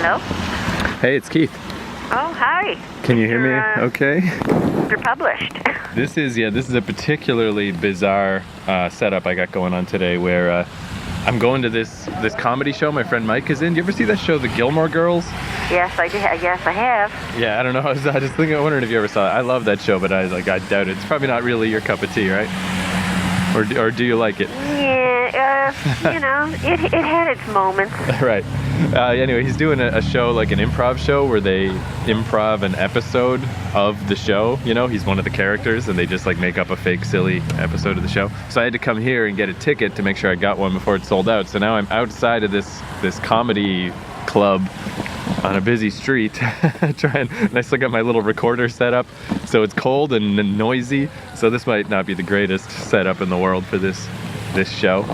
Hello? Hey, it's Keith. Oh, hi. Can you hear me okay? You're published. This is a particularly bizarre setup I got going on today where I'm going to this comedy show my friend Mike is in. Do you ever see that show, The Gilmore Girls? Yes, I did. Yes, I have. Yeah, I don't know. I was just thinking, I wondered if you ever saw it. I love that show, but I doubt it. It's probably not really your cup of tea, right? Or do you like it? Yeah, it had its moments. Right. Anyway, he's doing a show, like an improv show, where they improv an episode of the show. You know, he's one of the characters, and they just like make up a fake, silly episode of the show. So I had to come here and get a ticket to make sure I got one before it sold out. So now I'm outside of this comedy club on a busy street trying, and I still got my little recorder set up, so it's cold and noisy. So this might not be the greatest setup in the world for this show.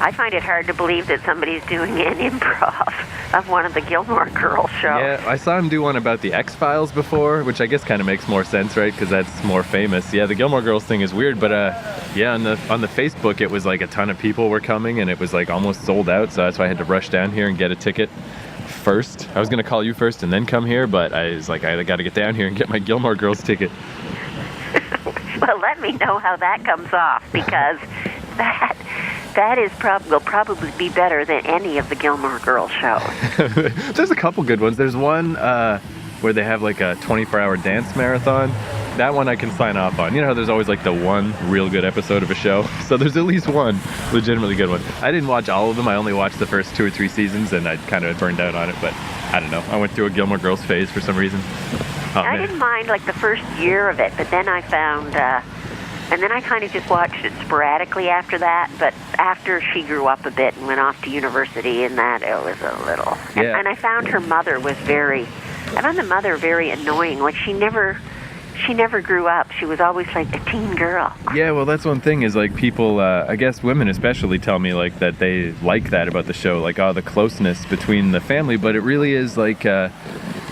I find it hard to believe that somebody's doing an improv of one of the Gilmore Girls shows. Yeah, I saw him do one about the X-Files before, which I guess kind of makes more sense, right? Because that's more famous. Yeah, the Gilmore Girls thing is weird, but yeah, on the Facebook, it was like a ton of people were coming, and it was like almost sold out. So that's why I had to rush down here and get a ticket first. I was gonna call you first and then come here, but I was like, I got to get down here and get my Gilmore Girls ticket. Well, let me know how that comes off, because that will probably be better than any of the Gilmore Girls shows. There's a couple good ones. There's one where they have like a 24-hour dance marathon. That one I can sign off on. You know how there's always like the one real good episode of a show? So there's at least one legitimately good one. I didn't watch all of them. I only watched the first 2 or 3 seasons, and I kind of burned out on it, but I don't know. I went through a Gilmore Girls phase for some reason. Oh, I didn't mind like the first year of it, but then I found, and then I kind of just watched it sporadically after that. But after she grew up a bit and went off to university, and that it was a little. Yeah. And I found her mother was I found the mother very annoying. Like she never grew up. She was always like a teen girl. Yeah, well, that's one thing is like people, I guess women especially tell me like that they like that about the show, like the closeness between the family, but it really is like,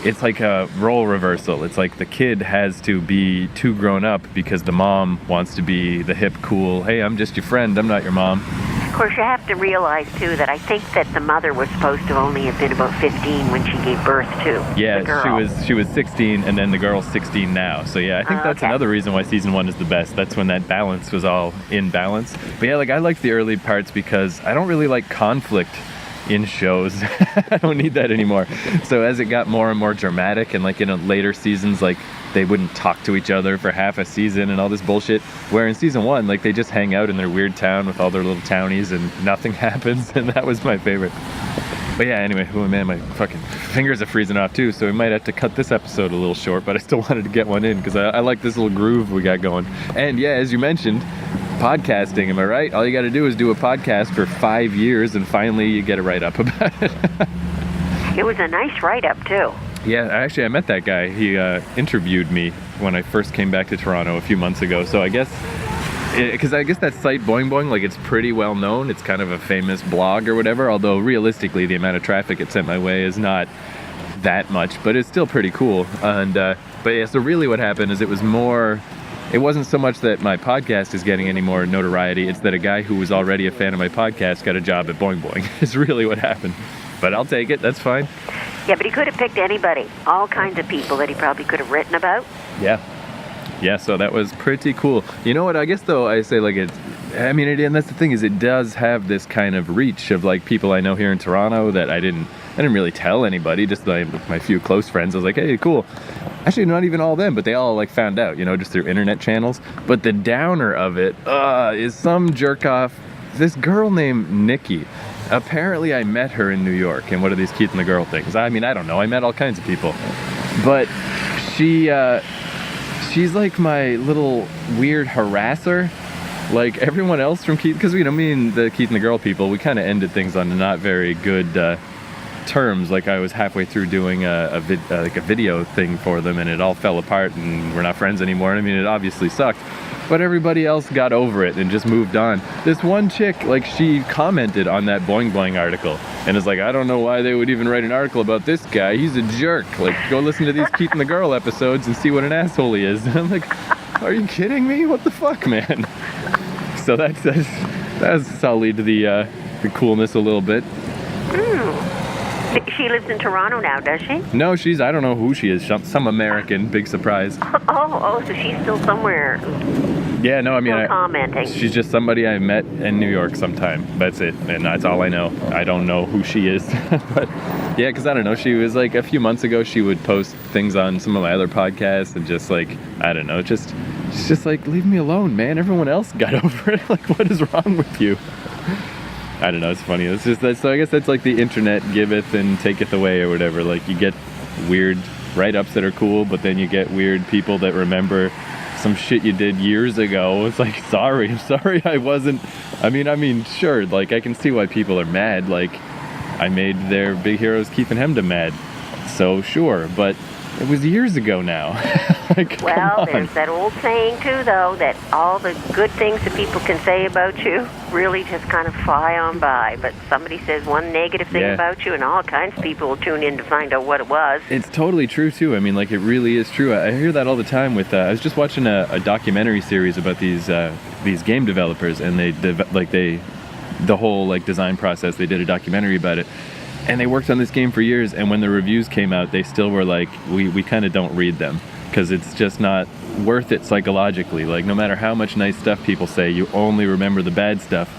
it's like a role reversal. It's like the kid has to be too grown up because the mom wants to be the hip, cool, hey, I'm just your friend, I'm not your mom. Of course, you have to realize, too, that I think that the mother was supposed to only have been about 15 when she gave birth to the girl. she was 16, and then the girl's 16 now. So, yeah, I think that's another reason why season 1 is the best. That's when that balance was all in balance. But, yeah, like, I like the early parts because I don't really like conflict in shows. I don't need that anymore. So as it got more and more dramatic, and like in later seasons, like they wouldn't talk to each other for half a season and all this bullshit, where in season 1, like they just hang out in their weird town with all their little townies and nothing happens, and that was my favorite. But yeah, anyway, oh man, my fucking fingers are freezing off too, so we might have to cut this episode a little short, but I still wanted to get one in because I like this little groove we got going. And yeah, as you mentioned, podcasting, am I right? All you got to do is do a podcast for 5 years, and finally you get a write-up about it. It was a nice write-up, too. Yeah, actually, I met that guy. He interviewed me when I first came back to Toronto a few months ago. So I guess, because I guess that site Boing Boing, like it's pretty well known. It's kind of a famous blog or whatever, although realistically the amount of traffic it sent my way is not that much, but it's still pretty cool. And but yeah, so really what happened is it wasn't so much that my podcast is getting any more notoriety, it's that a guy who was already a fan of my podcast got a job at Boing Boing. It's really what happened. But I'll take it, that's fine. Yeah, but he could have picked anybody. All kinds of people that he probably could have written about. Yeah. Yeah, so that was pretty cool. You know what, I guess though, I say like and that's the thing is it does have this kind of reach of like people I know here in Toronto that I didn't really tell anybody, just my few close friends. I was like, hey, cool. Actually, not even all of them, but they all like found out, just through internet channels. But the downer of it is some jerk off, this girl named Nikki. Apparently I met her in New York in one of these Keith and the Girl things. I mean, I don't know, I met all kinds of people. But she's like my little weird harasser. Like everyone else from Keith, because me and the Keith and the Girl people, we kind of ended things on not very good terms. Like I was halfway through doing a video thing for them, and it all fell apart, and we're not friends anymore. I mean, it obviously sucked, but everybody else got over it and just moved on. This one chick, like she commented on that Boing Boing article, and is like, I don't know why they would even write an article about this guy. He's a jerk. Like, go listen to these Keith and the Girl episodes and see what an asshole he is. And I'm like, are you kidding me? What the fuck, man? So that's sullied the coolness a little bit. she lives in Toronto now, does she? No, I don't know who she is. Some American, big surprise. Oh, so she's still somewhere. Yeah, no, I mean, commenting. She's just somebody I met in New York sometime. That's it, and that's all I know. I don't know who she is, but yeah, because I don't know. She was like a few months ago. She would post things on some of my other podcasts, and just like I don't know, she's just like, leave me alone, man. Everyone else got over it. Like, what is wrong with you? I don't know. It's funny. It's just that. So I guess that's like the internet giveth and taketh away, or whatever. Like you get weird write-ups that are cool, but then you get weird people that remember some shit you did years ago. It's like, I'm sorry I wasn't. I mean, sure, like I can see why people are mad. Like I made their big heroes Keith and Hemda mad, so sure, but it was years ago now. Like, well, there's that old saying too, though, that all the good things that people can say about you really just kind of fly on by. But somebody says one negative thing about you, and all kinds of people will tune in to find out what it was. It's totally true too. I mean, like it really is true. I hear that all the time. With I was just watching a documentary series about these game developers, and the whole like design process. They did a documentary about it. And they worked on this game for years, and when the reviews came out, they still were like, we kind of don't read them, because it's just not worth it psychologically. Like, no matter how much nice stuff people say, you only remember the bad stuff.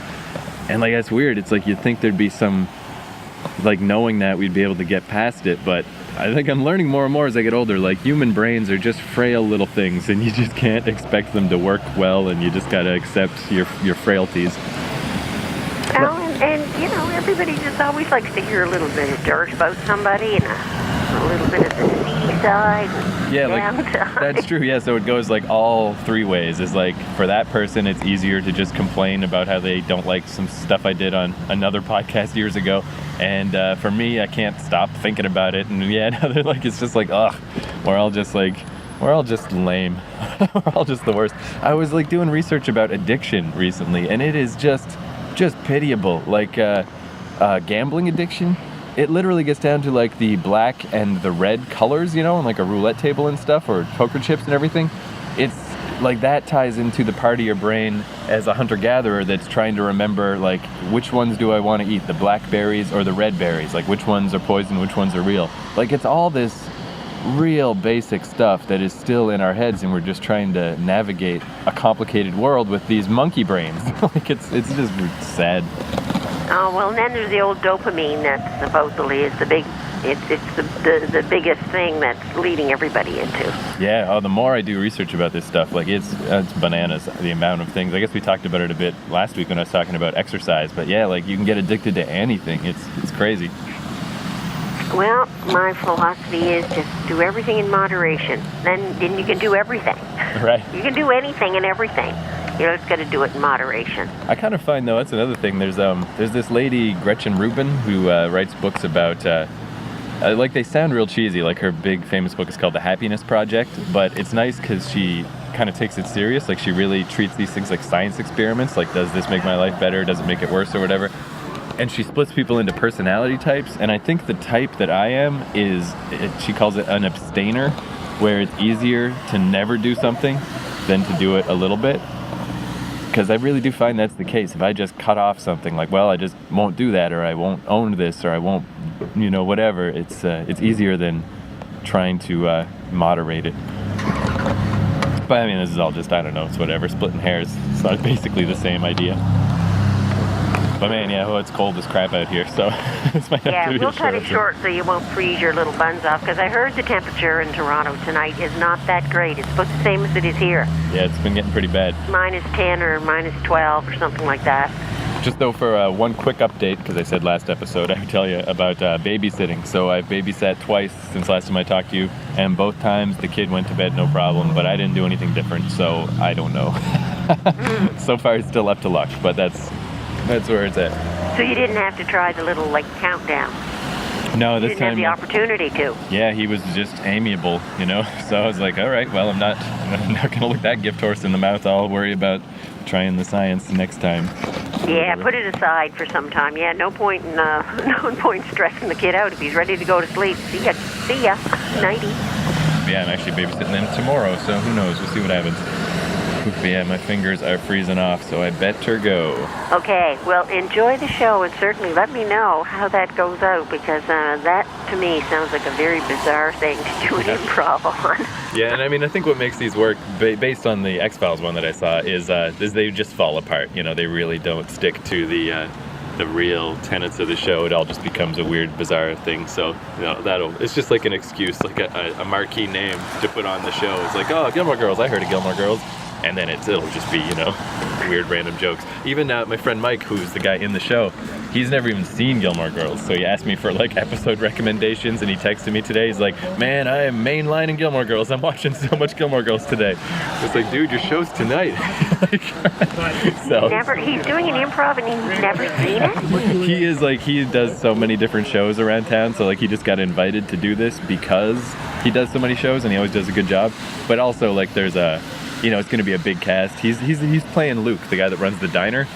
And like, that's weird. It's like, you'd think there'd be some, like, knowing that we'd be able to get past it, but I think I'm learning more and more as I get older. Like, human brains are just frail little things, and you just can't expect them to work well, and you just gotta accept your frailties. And you know, everybody just always likes to hear a little bit of dirt about somebody and a little bit of the seedy side. Yeah, like, that's true. Yeah, so it goes like all three ways. Is like, for that person, it's easier to just complain about how they don't like some stuff I did on another podcast years ago. And for me, I can't stop thinking about it. And yeah, now they're like, it's just like, ugh, we're all just lame. We're all just the worst. I was like doing research about addiction recently, and it is just pitiable. Like gambling addiction, it literally gets down to like the black and the red colors, you know, on like a roulette table and stuff, or poker chips and everything. It's like that ties into the part of your brain as a hunter-gatherer that's trying to remember, like, which ones do I want to eat, the blackberries or the red berries, like which ones are poison, which ones are real. Like, it's all this real basic stuff that is still in our heads, and we're just trying to navigate a complicated world with these monkey brains. Like, it's just sad. Oh, well, and then there's the old dopamine that supposedly is the biggest thing that's leading everybody into. Yeah, the more I do research about this stuff, like it's bananas, the amount of things. I guess we talked about it a bit last week when I was talking about exercise, but yeah, like you can get addicted to anything. It's crazy. Well, my philosophy is just do everything in moderation. Then you can do everything. Right. You can do anything and everything. You know, it's got to do it in moderation. I kind of find, though, that's another thing. There's this lady, Gretchen Rubin, who writes books about, like, they sound real cheesy. Like, her big famous book is called The Happiness Project, but it's nice because she kind of takes it serious. Like, she really treats these things like science experiments. Like, does this make my life better? Does it make it worse or whatever? And she splits people into personality types. And I think the type that I am is, she calls it an abstainer, where it's easier to never do something than to do it a little bit. Because I really do find that's the case. If I just cut off something, like, well, I just won't do that, or I won't own this, or I won't, you know, whatever, it's easier than trying to moderate it. But I mean, this is all just, I don't know, it's whatever, splitting hairs. So it's basically the same idea. But man, yeah, well, it's cold as crap out here, so this might have to be we'll cut it short so you won't freeze your little buns off, because I heard the temperature in Toronto tonight is not that great. It's about the same as it is here. Yeah, it's been getting pretty bad. -10 or -12 or something like that. Just though, for one quick update, because I said last episode I would tell you about babysitting. So I've babysat twice since last time I talked to you, and both times the kid went to bed no problem, but I didn't do anything different, so I don't know. So far it's still up to luck, but that's where it's at. So you didn't have to try the little, like, countdown? No, this time... You didn't have the opportunity to? Yeah, he was just amiable, you know? So I was like, all right, well, I'm not going to look that gift horse in the mouth. I'll worry about trying the science next time. Yeah, put it aside for some time. Yeah, no point in stressing the kid out if he's ready to go to sleep. See ya. Nighty. Yeah, I'm actually babysitting them tomorrow, so who knows? We'll see what happens. Yeah, my fingers are freezing off, so I better go. Okay, well, enjoy the show and certainly let me know how that goes out because that, to me, sounds like a very bizarre thing to do an improv on. Yeah, and I mean, I think what makes these work, based on the X-Files one that I saw, is they just fall apart. You know, they really don't stick to the real tenets of the show. It all just becomes a weird, bizarre thing. So, you know, it's just like an excuse, like a marquee name to put on the show. It's like, oh, Gilmore Girls, I heard of Gilmore Girls. And then it'll just be, you know, weird random jokes. Even my friend Mike, who's the guy in the show, he's never even seen Gilmore Girls. So he asked me for like episode recommendations, and he texted me today. He's like, man, I am mainlining Gilmore Girls. I'm watching so much Gilmore Girls today. It's like, dude, your show's tonight. He's doing an improv and he's never seen it? He is like, he does so many different shows around town. So like he just got invited to do this because he does so many shows and he always does a good job. But also like there's you know, it's going to be a big cast. He's playing Luke, the guy that runs the diner.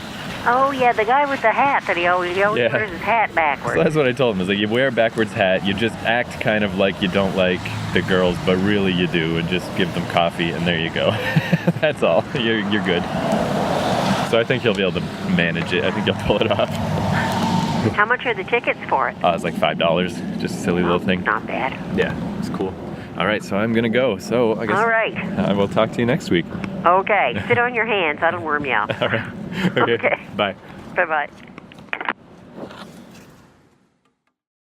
Oh, yeah, the guy with the hat that he always wears his hat backwards. So that's what I told him. Is like, you wear a backwards hat, you just act kind of like you don't like the girls, but really you do, and just give them coffee, and there you go. That's all. You're good. So I think he'll be able to manage it. I think he'll pull it off. How much are the tickets for it? It's like $5. Just a silly little thing. Not bad. Yeah, it's cool. All right, so I'm going to go. So I guess all right. I will talk to you next week. Okay. Sit on your hands. That'll warm you up. All right. Okay. Bye. Bye-bye.